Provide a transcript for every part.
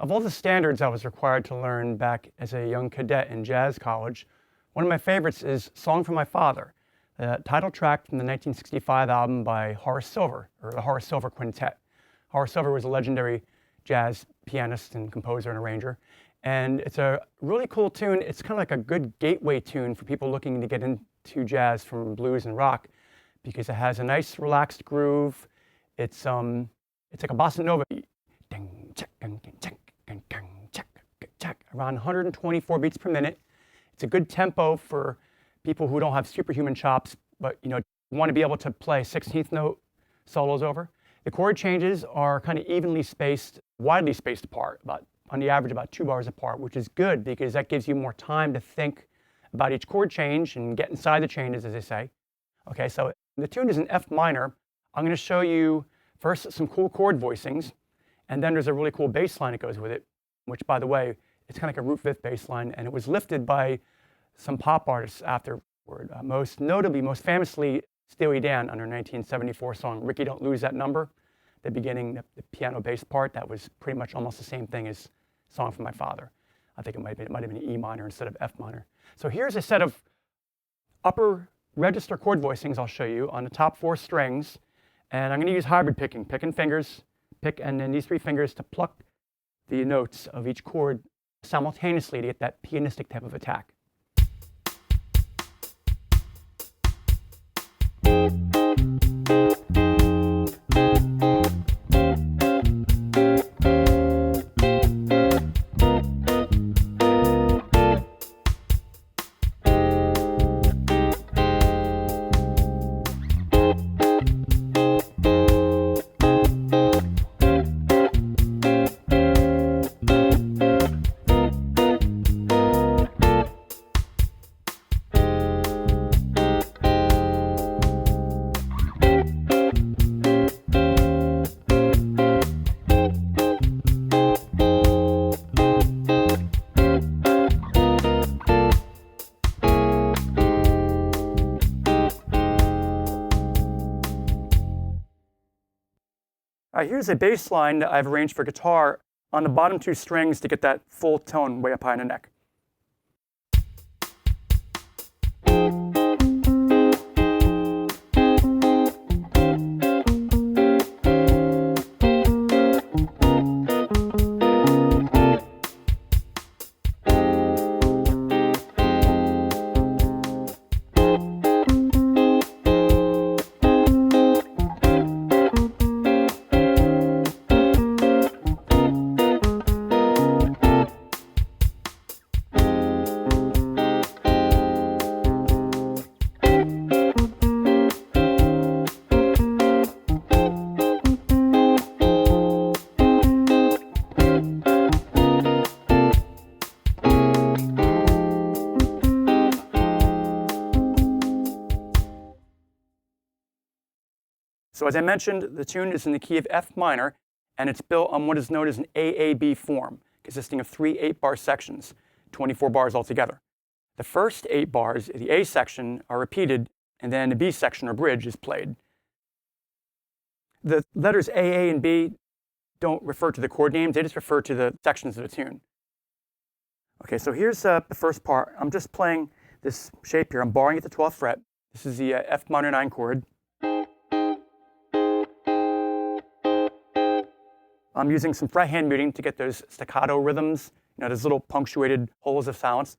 Of all the standards I was required to learn back as a young cadet in jazz college, one of my favorites is Song for My Father, the title track from the 1965 album by Horace Silver, or the Horace Silver Quintet. Horace Silver was a legendary jazz pianist and composer and arranger, and it's a really cool tune. It's kind of like a good gateway tune for people looking to get into jazz from blues and rock, because it has a nice relaxed groove. It's like a bossa nova beat. Around 124 beats per minute. It's a good tempo for people who don't have superhuman chops, but want to be able to play 16th note solos over. The chord changes are kind of evenly spaced, widely spaced apart, on the average about 2 bars apart, which is good because that gives you more time to think about each chord change and get inside the changes, as they say. Okay, so the tune is in F minor. I'm going to show you first some cool chord voicings, and then there's a really cool bass line that goes with it, which, by the way, it's kind of like a root fifth bass line, and it was lifted by some pop artists afterward. Most notably, most famously, Steely Dan on their 1974 song, Rikki, Don't Lose That Number. The beginning, the piano bass part, that was pretty much almost the same thing as Song for My Father. I think it might have been E minor instead of F minor. So here's a set of upper register chord voicings I'll show you on the top 4 strings. And I'm going to use hybrid picking fingers, and then these 3 fingers to pluck the notes of each chord simultaneously to get that pianistic type of attack. All right, here's a bass line that I've arranged for guitar on the bottom 2 strings to get that full tone way up high in the neck. So as I mentioned, the tune is in the key of F minor, and it's built on what is known as an AAB form, consisting of 3 8-bar sections, 24 bars altogether. The first 8 bars, the A section, are repeated, and then the B section, or bridge, is played. The letters A, and B don't refer to the chord names, they just refer to the sections of the tune. Okay, so here's the first part. I'm just playing this shape here. I'm barring at the 12th fret. This is the F minor 9 chord. I'm using some fret hand muting to get those staccato rhythms, those little punctuated holes of silence.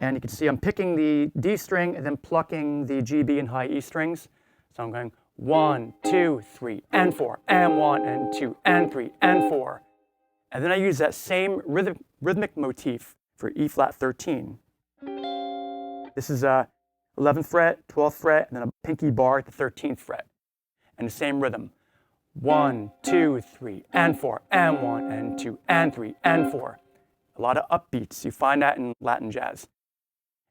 And you can see I'm picking the D string and then plucking the G, B, and high E strings. So I'm going 1, 2, 3, and 4, and 1, and 2, and 3, and 4. And then I use that same rhythmic motif for E flat 13. This is 11th fret, 12th fret, and then a pinky bar at the 13th fret. And the same rhythm. 1, 2, 3, and 4, and 1, and 2, and 3, and 4. A lot of upbeats. You find that in Latin jazz.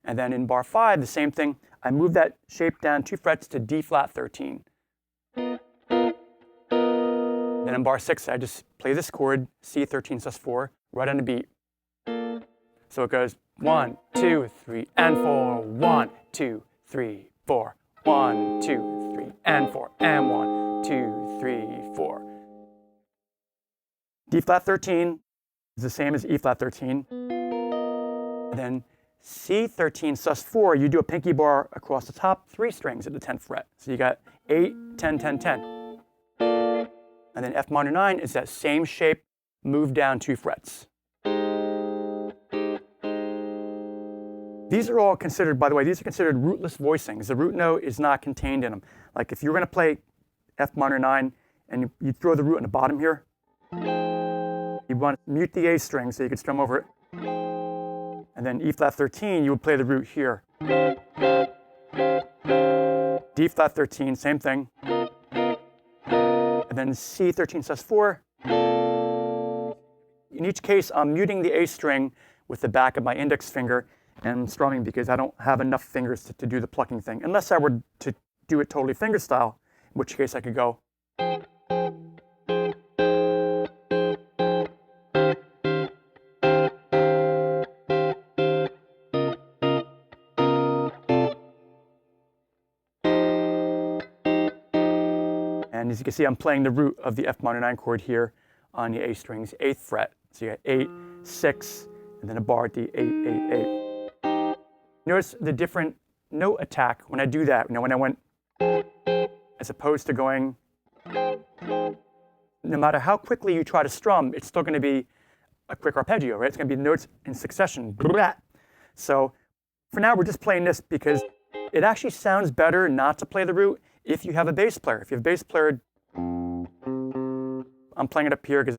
And then in bar 5, the same thing. I move that shape down 2 frets to D flat 13. Then in bar 6, I just play this chord, C 13 sus 4, right on the beat. So it goes 1, 2, 3, and 4. 1, 2, 3, 4. 1, 2, 3, and 4, and 1, 2, 3, 4. D flat 13, is the same as E flat 13. And then C 13 sus 4, you do a pinky bar across the top 3 strings at the 10th fret. So you got 8, 10, 10, 10. And then F minor 9 is that same shape, moved down 2 frets. These are all considered, by the way, these are considered rootless voicings. The root note is not contained in them. Like if you're going to play F minor 9 and you throw the root on the bottom here, you want to mute the A string so you can strum over it. And then E flat 13, you would play the root here. D flat 13, same thing. And then C 13 sus 4. In each case, I'm muting the A string with the back of my index finger and strumming because I don't have enough fingers to do the plucking thing. Unless I were to do it totally finger style, in which case I could go. And as you can see, I'm playing the root of the F minor 9 chord here on the A strings, 8th fret. So you got 8, 6, and then a bar at the 8, 8, 8. Notice the different note attack when I do that. You know, when I went, as opposed to going, no matter how quickly you try to strum, it's still going to be a quick arpeggio, right? It's going to be notes in succession. So for now, we're just playing this because it actually sounds better not to play the root if you have a bass player. If you have a bass player, I'm playing it up here because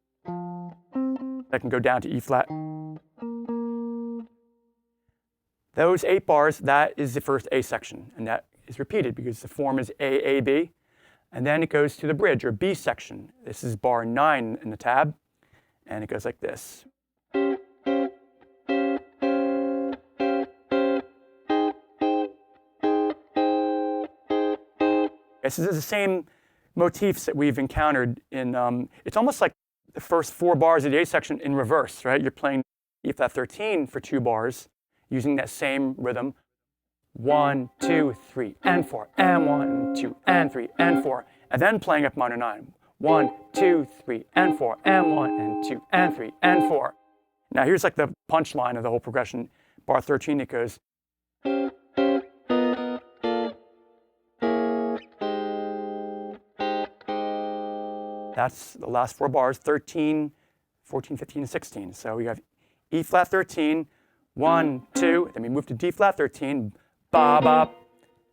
I can go down to E flat. Those 8 bars, that is the first A section, and that is repeated because the form is A, A, B. And then it goes to the bridge, or B section. This is bar 9 in the tab, and it goes like this. This is the same motifs that we've encountered in, it's almost like the first 4 bars of the A section in reverse, right? You're playing E flat 13 for 2 bars, using that same rhythm. 1, 2, 3, and 4, and 1, 2, and 3, and 4, and then playing F minor 9. 1, 2, 3, and 4, and 1, and 2, and 3, and 4. Now here's like the punchline of the whole progression. Bar 13, it goes. That's the last 4 bars, 13, 14, 15, and 16. So we have E flat 13, 1, 2, then we move to D flat 13, ba ba,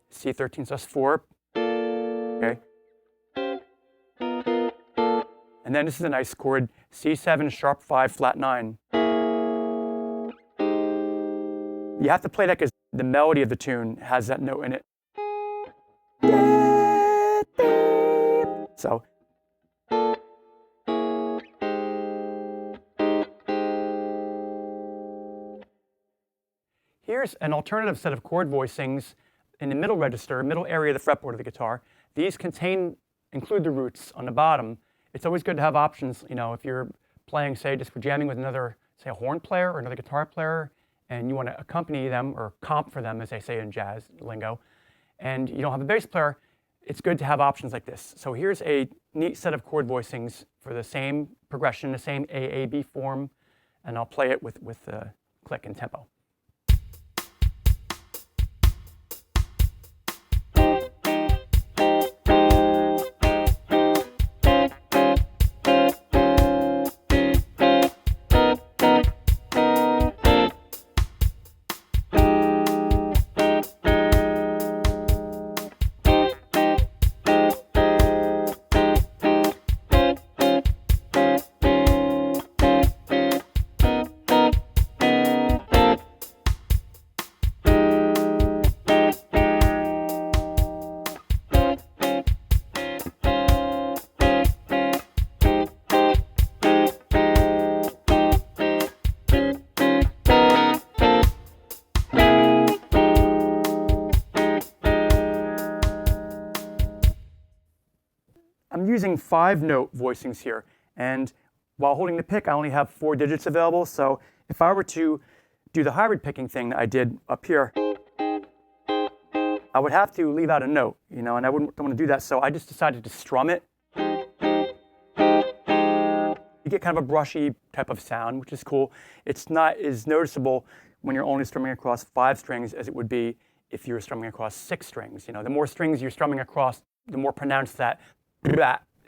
C 13 sus 4, okay. And then this is a nice chord, C7 sharp 5 flat 9. You have to play that because the melody of the tune has that note in it. So. Here's an alternative set of chord voicings in the middle register, middle area of the fretboard of the guitar. These include the roots on the bottom. It's always good to have options, you know, if you're playing, say, just for jamming with another, say, a horn player or another guitar player, and you want to accompany them or comp for them, as they say in jazz lingo, and you don't have a bass player, it's good to have options like this. So here's a neat set of chord voicings for the same progression, the same AAB form, and I'll play it with the click and tempo. I'm using 5-note voicings here, and while holding the pick, I only have 4 digits available, so if I were to do the hybrid picking thing that I did up here, I would have to leave out a note, you know, and I don't want to do that, so I just decided to strum it. You get kind of a brushy type of sound, which is cool. It's not as noticeable when you're only strumming across 5 strings as it would be if you're strumming across 6 strings. You know, the more strings you're strumming across, the more pronounced that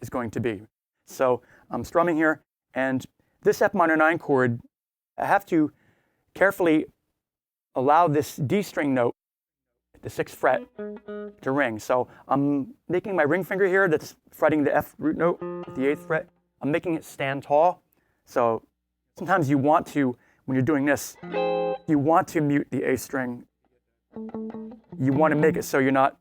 is going to be. So I'm strumming here, and this F minor 9 chord, I have to carefully allow this D string note, the 6th fret, to ring. So I'm making my ring finger here that's fretting the F root note at the 8th fret. I'm making it stand tall. So sometimes you want to, when you're doing this, you want to mute the A string. You want to make it so you're not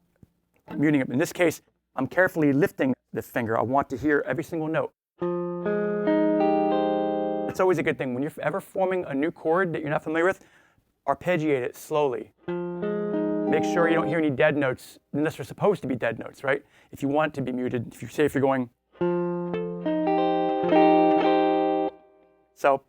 muting it. In this case, I'm carefully lifting the finger. I want to hear every single note. It's always a good thing. When you're ever forming a new chord that you're not familiar with, arpeggiate it slowly. Make sure you don't hear any dead notes, unless they're supposed to be dead notes, right? If you want it to be muted, if you're going. So,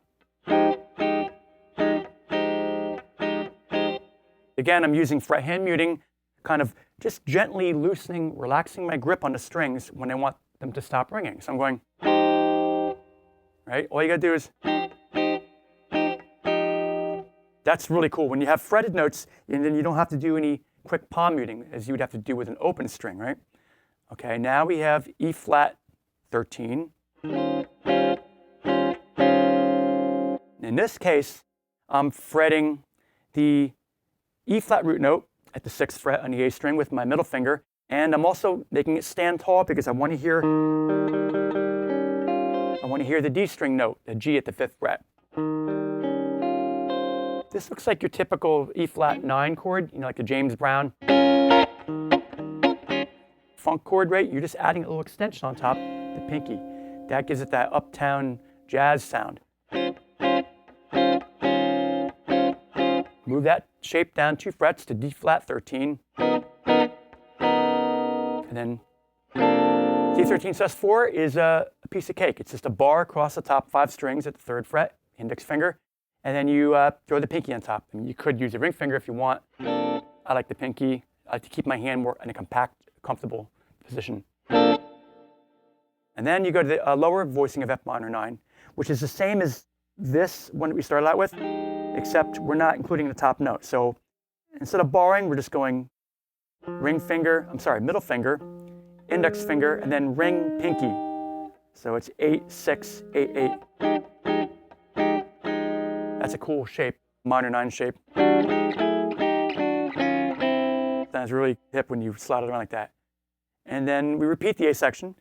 again, I'm using fret hand muting, kind of just gently loosening, relaxing my grip on the strings when I want them to stop ringing. So I'm going, right? All you gotta do is, that's really cool. When you have fretted notes, and then you don't have to do any quick palm muting as you would have to do with an open string, right? Okay, now we have E flat 13. In this case, I'm fretting the E flat root note at the 6th fret on the A string with my middle finger, and I'm also making it stand tall because I want to hear the D string note, the G at the 5th fret. This looks like your typical E flat 9 chord, you know, like the James Brown funk chord, right? You're just adding a little extension on top, the pinky. That gives it that uptown jazz sound. Move that shape down 2 frets to D flat 13. And then D13 sus4 is a piece of cake. It's just a bar across the top 5 strings at the 3rd fret, index finger. And then you throw the pinky on top. I mean, you could use a ring finger if you want. I like the pinky. I like to keep my hand more in a compact, comfortable position. And then you go to the lower voicing of F minor 9, which is the same as this one that we started out with, except we're not including the top note. So instead of barring, we're just going middle finger, index finger, and then ring pinky. So it's 8, 6, 8, 8. That's a cool shape, minor 9 shape. Sounds really hip when you slide it around like that. And then we repeat the A section.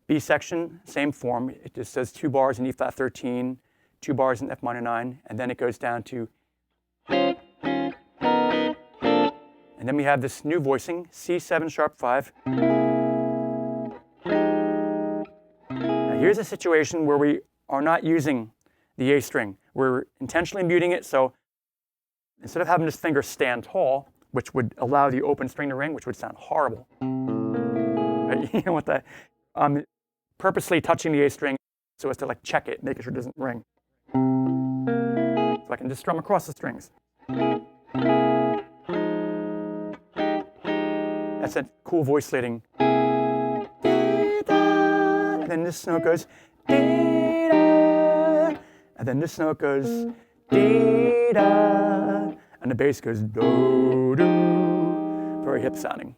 B section, same form. It just says 2 bars in E flat 13, 2 bars in F minor 9, and then it goes down to. And then we have this new voicing, C7 sharp 5. Now here's a situation where we are not using the A string. We're intentionally muting it, so instead of having this finger stand tall, which would allow the open string to ring, which would sound horrible. Right? You know what that? I'm purposely touching the A string so as to like check it, making sure it doesn't ring. So I can just strum across the strings. That's a cool voice leading. And then this note goes. And then this note goes dee-da, and the bass goes do-do. Very hip sounding.